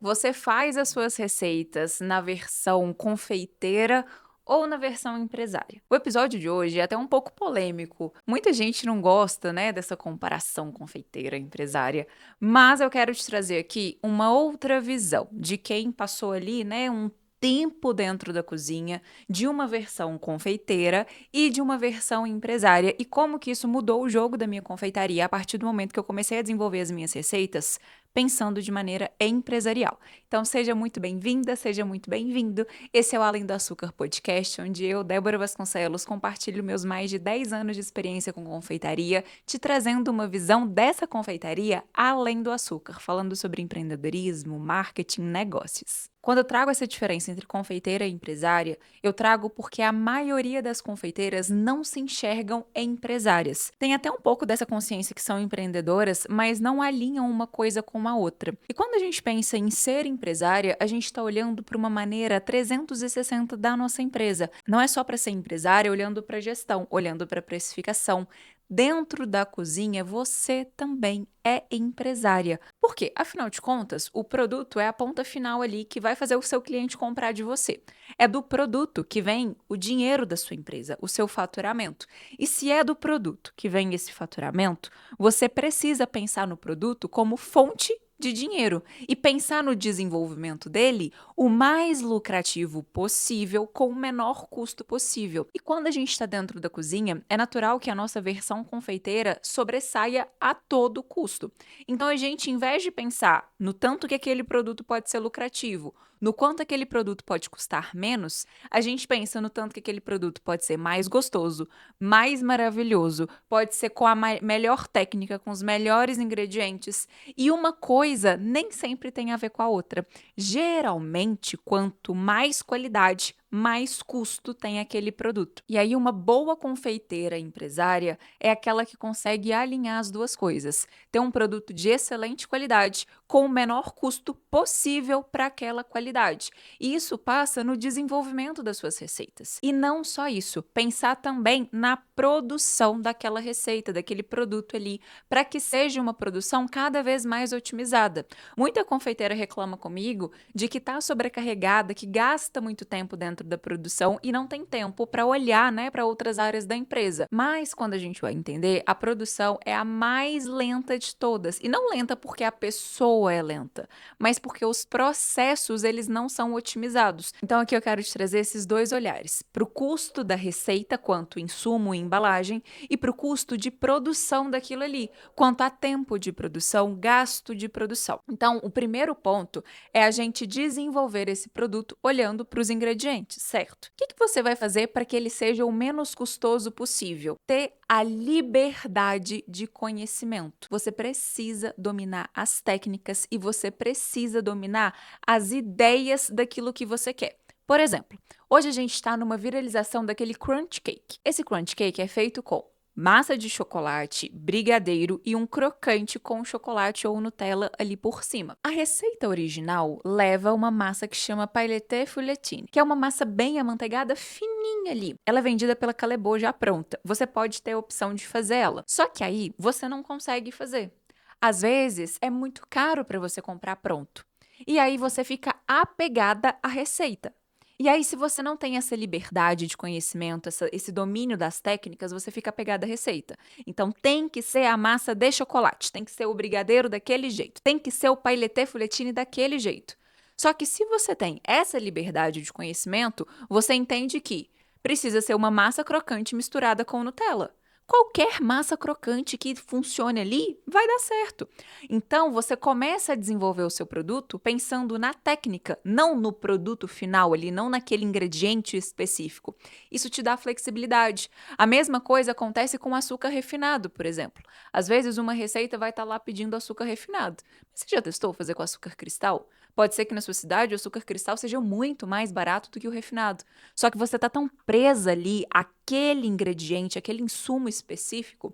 Você faz as suas receitas na versão confeiteira ou na versão empresária? O episódio de hoje é até um pouco polêmico. Muita gente não gosta, né, dessa comparação confeiteira-empresária, mas eu quero te trazer aqui uma outra visão de quem passou ali, né, um tempo dentro da cozinha, de uma versão confeiteira e de uma versão empresária, e como que isso mudou o jogo da minha confeitaria a partir do momento que eu comecei a desenvolver as minhas receitas pensando de maneira empresarial. Então, seja muito bem-vinda, seja muito bem-vindo. Esse é o Além do Açúcar Podcast, onde eu, Débora Vasconcelos, compartilho meus mais de 10 anos de experiência com confeitaria, te trazendo uma visão dessa confeitaria além do açúcar, falando sobre empreendedorismo, marketing, negócios. Quando eu trago essa diferença entre confeiteira e empresária, eu trago porque a maioria das confeiteiras não se enxergam empresárias. Tem até um pouco dessa consciência que são empreendedoras, mas não alinham uma coisa com a outra. E quando a gente pensa em ser empresária, a gente está olhando para uma maneira 360 da nossa empresa. Não é só para ser empresária olhando para gestão, olhando para precificação. Dentro da cozinha, você também é empresária. Por quê? Afinal de contas, o produto é a ponta final ali que vai fazer o seu cliente comprar de você. É do produto que vem o dinheiro da sua empresa, o seu faturamento. E se é do produto que vem esse faturamento, você precisa pensar no produto como fonte de dinheiro e pensar no desenvolvimento dele o mais lucrativo possível com o menor custo possível. E quando a gente está dentro da cozinha, é natural que a nossa versão confeiteira sobressaia a todo custo. Então a gente, em vez de pensar no tanto que aquele produto pode ser lucrativo, no quanto aquele produto pode custar menos, a gente pensa no tanto que aquele produto pode ser mais gostoso, mais maravilhoso, pode ser com a melhor técnica, com os melhores ingredientes. E uma coisa nem sempre tem a ver com a outra. Geralmente, quanto mais qualidade, mais custo tem aquele produto. E aí, uma boa confeiteira empresária é aquela que consegue alinhar as duas coisas. Ter um produto de excelente qualidade com o menor custo possível para aquela qualidade. E isso passa no desenvolvimento das suas receitas. E não só isso, pensar também na produção daquela receita, daquele produto ali, para que seja uma produção cada vez mais otimizada. Muita confeiteira reclama comigo de que está sobrecarregada, que gasta muito tempo dentro da produção e não tem tempo para olhar, né, para outras áreas da empresa. Mas quando a gente vai entender, a produção é a mais lenta de todas. E não lenta porque a pessoa é lenta, mas porque os processos eles não são otimizados. Então aqui eu quero te trazer esses dois olhares, para o custo da receita quanto insumo e embalagem e para o custo de produção daquilo ali, quanto a tempo de produção, gasto de produção. Então, o primeiro ponto é a gente desenvolver esse produto olhando para os ingredientes, certo? O que você vai fazer para que ele seja o menos custoso possível? Ter a liberdade de conhecimento. Você precisa dominar as técnicas e você precisa dominar as ideias daquilo que você quer. Por exemplo, hoje a gente está numa viralização daquele crunch cake. Esse crunch cake é feito com massa de chocolate, brigadeiro e um crocante com chocolate ou Nutella ali por cima. A receita original leva uma massa que chama pailleté fouettine, que é uma massa bem amanteigada, fininha ali. Ela é vendida pela Calebo já pronta. Você pode ter a opção de fazer ela. Só que aí você não consegue fazer. Às vezes é muito caro para você comprar pronto. E aí você fica apegada à receita. E aí, se você não tem essa liberdade de conhecimento, esse domínio das técnicas, você fica apegado à receita. Então, tem que ser a massa de chocolate, tem que ser o brigadeiro daquele jeito, tem que ser o pailleté fouettine daquele jeito. Só que se você tem essa liberdade de conhecimento, você entende que precisa ser uma massa crocante misturada com Nutella. Qualquer massa crocante que funcione ali vai dar certo. Então, você começa a desenvolver o seu produto pensando na técnica, não no produto final ali, não naquele ingrediente específico. Isso te dá flexibilidade. A mesma coisa acontece com açúcar refinado, por exemplo. Às vezes, uma receita vai estar lá pedindo açúcar refinado. Mas você já testou fazer com açúcar cristal? Pode ser que na sua cidade o açúcar cristal seja muito mais barato do que o refinado. Só que você está tão presa ali àquele ingrediente, àquele insumo específico,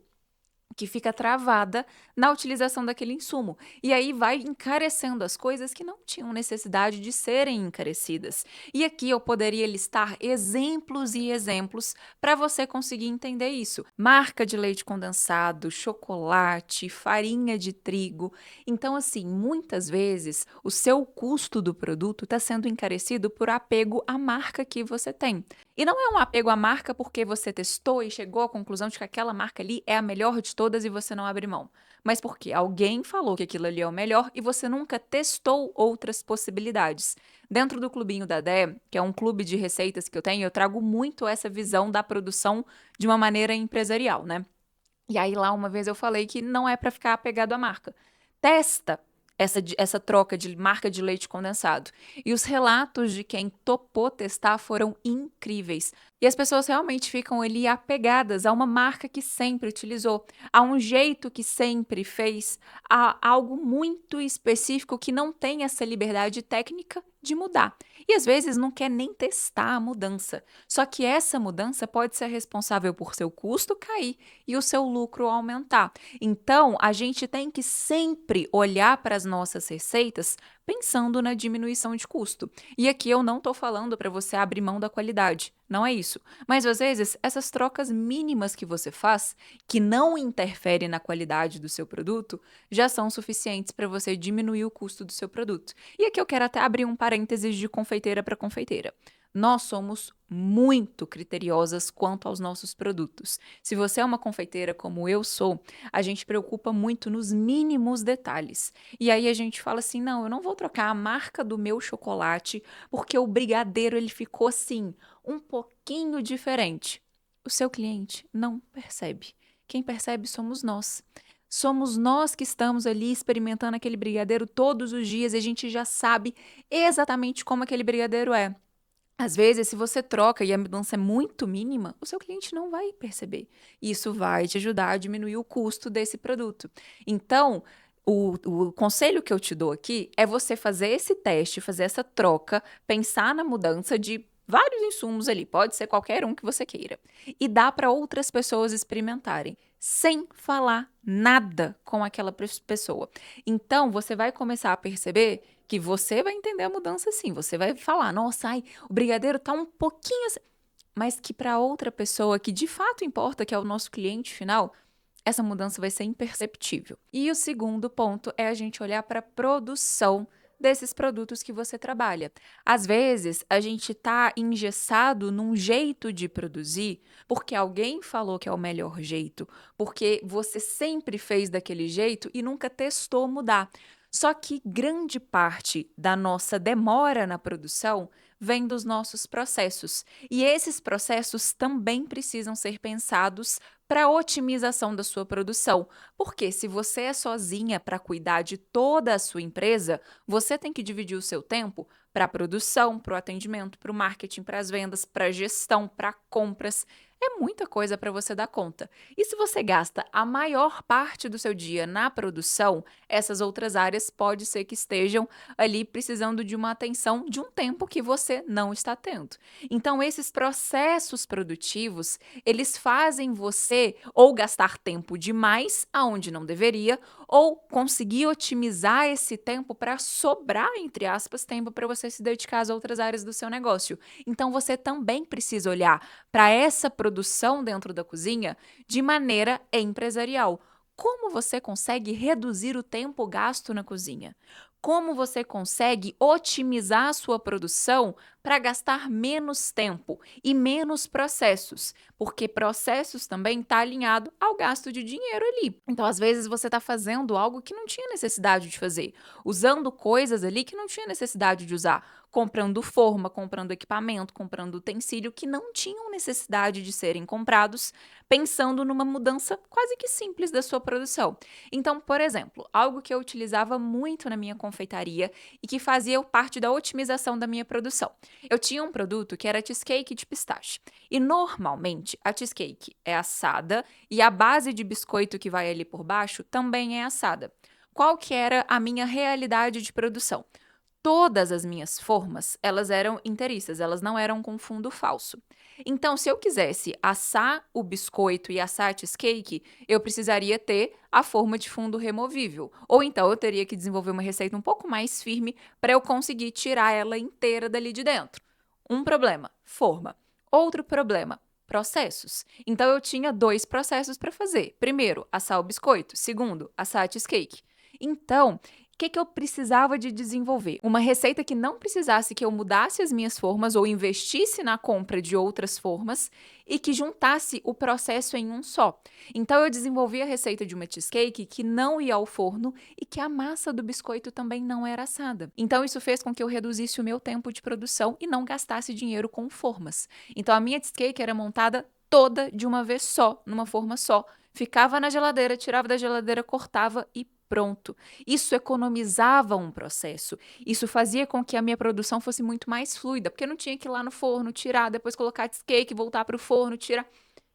que fica travada na utilização daquele insumo. E aí vai encarecendo as coisas que não tinham necessidade de serem encarecidas. E aqui eu poderia listar exemplos e exemplos para você conseguir entender isso. Marca de leite condensado, chocolate, farinha de trigo. Então, assim, muitas vezes o seu custo do produto está sendo encarecido por apego à marca que você tem. E não é um apego à marca porque você testou e chegou à conclusão de que aquela marca ali é a melhor de todas e você não abre mão. Mas porque alguém falou que aquilo ali é o melhor e você nunca testou outras possibilidades. Dentro do Clubinho da Dé, que é um clube de receitas que eu tenho, eu trago muito essa visão da produção de uma maneira empresarial, né? E aí lá uma vez eu falei que não é para ficar apegado à marca. Testa essa troca de marca de leite condensado. E os relatos de quem topou testar foram incríveis. E as pessoas realmente ficam ali apegadas a uma marca que sempre utilizou, a um jeito que sempre fez, a algo muito específico que não tem essa liberdade técnica de mudar. E às vezes não quer nem testar a mudança. Só que essa mudança pode ser responsável por seu custo cair e o seu lucro aumentar. Então, a gente tem que sempre olhar para as nossas receitas pensando na diminuição de custo. E aqui eu não estou falando para você abrir mão da qualidade, não é isso. Mas às vezes, essas trocas mínimas que você faz, que não interferem na qualidade do seu produto, já são suficientes para você diminuir o custo do seu produto. E aqui eu quero até abrir um parênteses de confeiteira para confeiteira. Nós somos muito criteriosas quanto aos nossos produtos. Se você é uma confeiteira como eu sou, a gente preocupa muito nos mínimos detalhes. E aí a gente fala assim: não, eu não vou trocar a marca do meu chocolate porque o brigadeiro ele ficou assim, um pouquinho diferente. O seu cliente não percebe. Quem percebe somos nós. Somos nós que estamos ali experimentando aquele brigadeiro todos os dias e a gente já sabe exatamente como aquele brigadeiro é. Às vezes, se você troca e a mudança é muito mínima, o seu cliente não vai perceber. Isso vai te ajudar a diminuir o custo desse produto. Então, o conselho que eu te dou aqui é você fazer esse teste, fazer essa troca, pensar na mudança de vários insumos ali, pode ser qualquer um que você queira, e dar para outras pessoas experimentarem, sem falar nada com aquela pessoa. Então, você vai começar a perceber que você vai entender a mudança sim. Você vai falar, nossa, ai, o brigadeiro tá um pouquinho assim. Mas que para outra pessoa que de fato importa, que é o nosso cliente final, essa mudança vai ser imperceptível. E o segundo ponto é a gente olhar para a produção desses produtos que você trabalha. Às vezes, a gente está engessado num jeito de produzir porque alguém falou que é o melhor jeito, porque você sempre fez daquele jeito e nunca testou mudar. Só que grande parte da nossa demora na produção vem dos nossos processos. E esses processos também precisam ser pensados para a otimização da sua produção. Porque se você é sozinha para cuidar de toda a sua empresa, você tem que dividir o seu tempo para a produção, para o atendimento, para o marketing, para as vendas, para a gestão, para compras. É muita coisa para você dar conta. E se você gasta a maior parte do seu dia na produção, essas outras áreas pode ser que estejam ali precisando de uma atenção de um tempo que você não está tendo. Então, esses processos produtivos, eles fazem você ou gastar tempo demais aonde não deveria, ou conseguir otimizar esse tempo para sobrar, entre aspas, tempo para você se dedicar às outras áreas do seu negócio. Então, você também precisa olhar para essa produção dentro da cozinha de maneira empresarial. Como você consegue reduzir o tempo gasto na cozinha? Como você consegue otimizar a sua produção para gastar menos tempo e menos processos? Porque processos também está alinhado ao gasto de dinheiro ali. Então, às vezes, você está fazendo algo que não tinha necessidade de fazer, usando coisas ali que não tinha necessidade de usar, comprando forma, comprando equipamento, comprando utensílio que não tinham necessidade de serem comprados, pensando numa mudança quase que simples da sua produção. Então, por exemplo, algo que eu utilizava muito na minha confeitaria e que fazia parte da otimização da minha produção. Eu tinha um produto que era cheesecake de pistache. E normalmente a cheesecake é assada e a base de biscoito que vai ali por baixo também é assada. Qual que era a minha realidade de produção? todas as minhas formas, elas eram inteiriças, elas não eram com fundo falso. Então, se eu quisesse assar o biscoito e assar a cheesecake, eu precisaria ter a forma de fundo removível. Ou então eu teria que desenvolver uma receita um pouco mais firme para eu conseguir tirar ela inteira dali de dentro. Um problema, forma. Outro problema, processos. Então eu tinha 2 processos para fazer. Primeiro, assar o biscoito. Segundo, assar a cheesecake. Então, o que eu precisava de desenvolver? Uma receita que não precisasse que eu mudasse as minhas formas ou investisse na compra de outras formas e que juntasse o processo em um só. Então, eu desenvolvi a receita de uma cheesecake que não ia ao forno e que a massa do biscoito também não era assada. Então, isso fez com que eu reduzisse o meu tempo de produção e não gastasse dinheiro com formas. Então, a minha cheesecake era montada toda de uma vez só, numa forma só. Ficava na geladeira, tirava da geladeira, cortava e pronto. Isso economizava um processo. Isso fazia com que a minha produção fosse muito mais fluida, porque eu não tinha que ir lá no forno, tirar, depois colocar cheesecake, voltar para o forno, tirar.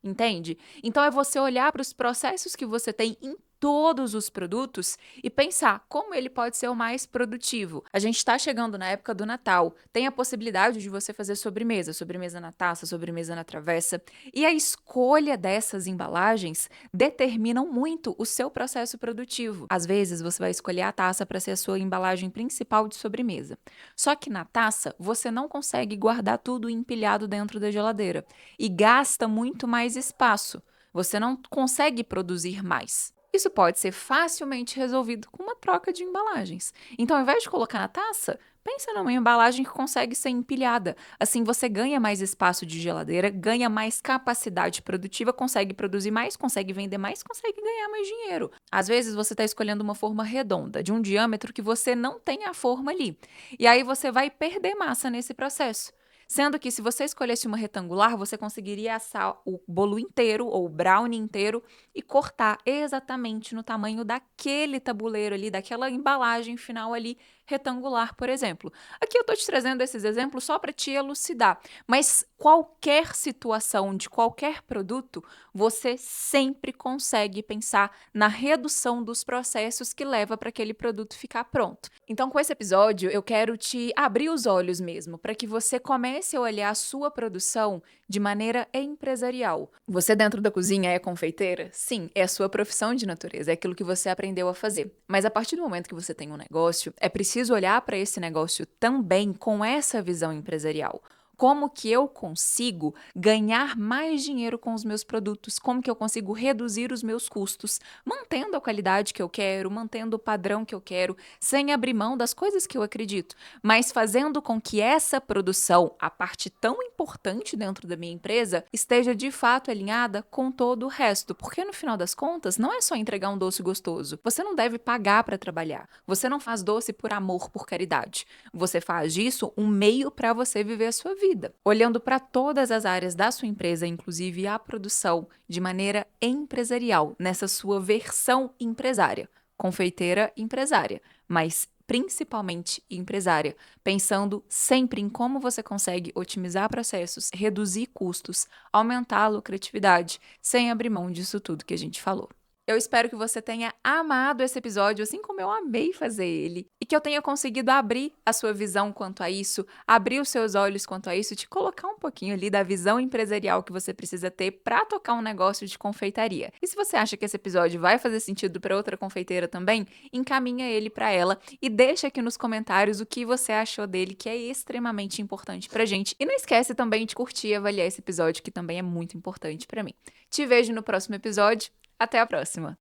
Entende? Então é você olhar para os processos que você tem em todos os produtos e pensar como ele pode ser o mais produtivo. A gente está chegando na época do Natal, tem a possibilidade de você fazer sobremesa, sobremesa na taça, sobremesa na travessa, e a escolha dessas embalagens determinam muito o seu processo produtivo. Às vezes você vai escolher a taça para ser a sua embalagem principal de sobremesa. Só que na taça você não consegue guardar tudo empilhado dentro da geladeira e gasta muito mais espaço. Você não consegue produzir mais. Isso pode ser facilmente resolvido com uma troca de embalagens. Então, ao invés de colocar na taça, pensa numa embalagem que consegue ser empilhada. Assim, você ganha mais espaço de geladeira, ganha mais capacidade produtiva, consegue produzir mais, consegue vender mais, consegue ganhar mais dinheiro. Às vezes, você está escolhendo uma forma redonda, de um diâmetro que você não tem a forma ali. E aí, você vai perder massa nesse processo. Sendo que se você escolhesse uma retangular, você conseguiria assar o bolo inteiro ou o brownie inteiro e cortar exatamente no tamanho daquele tabuleiro ali, daquela embalagem final ali retangular, por exemplo. Aqui eu estou te trazendo esses exemplos só para te elucidar, mas qualquer situação de qualquer produto, você sempre consegue pensar na redução dos processos que leva para aquele produto ficar pronto. Então, com esse episódio, eu quero te abrir os olhos mesmo, para que você comece a olhar a sua produção de maneira empresarial. Você dentro da cozinha é confeiteira? Sim, é a sua profissão de natureza, é aquilo que você aprendeu a fazer. Mas a partir do momento que você tem um negócio, é preciso olhar para esse negócio também com essa visão empresarial. Como que eu consigo ganhar mais dinheiro com os meus produtos? Como que eu consigo reduzir os meus custos, mantendo a qualidade que eu quero, mantendo o padrão que eu quero, sem abrir mão das coisas que eu acredito, mas fazendo com que essa produção, a parte tão importante dentro da minha empresa, esteja de fato alinhada com todo o resto, porque no final das contas não é só entregar um doce gostoso. Você não deve pagar para trabalhar. Você não faz doce por amor, por caridade. Você faz disso um meio para você viver a sua vida. Olhando para todas as áreas da sua empresa, inclusive a produção, de maneira empresarial, nessa sua versão empresária, confeiteira empresária, mas principalmente empresária, pensando sempre em como você consegue otimizar processos, reduzir custos, aumentar a lucratividade, sem abrir mão disso tudo que a gente falou. Eu espero que você tenha amado esse episódio, assim como eu amei fazer ele, e que eu tenha conseguido abrir a sua visão quanto a isso, abrir os seus olhos quanto a isso, te colocar um pouquinho ali da visão empresarial que você precisa ter para tocar um negócio de confeitaria. E se você acha que esse episódio vai fazer sentido para outra confeiteira também, encaminha ele para ela e deixa aqui nos comentários o que você achou dele, que é extremamente importante pra gente. E não esquece também de curtir e avaliar esse episódio, que também é muito importante para mim. Te vejo no próximo episódio. Até a próxima!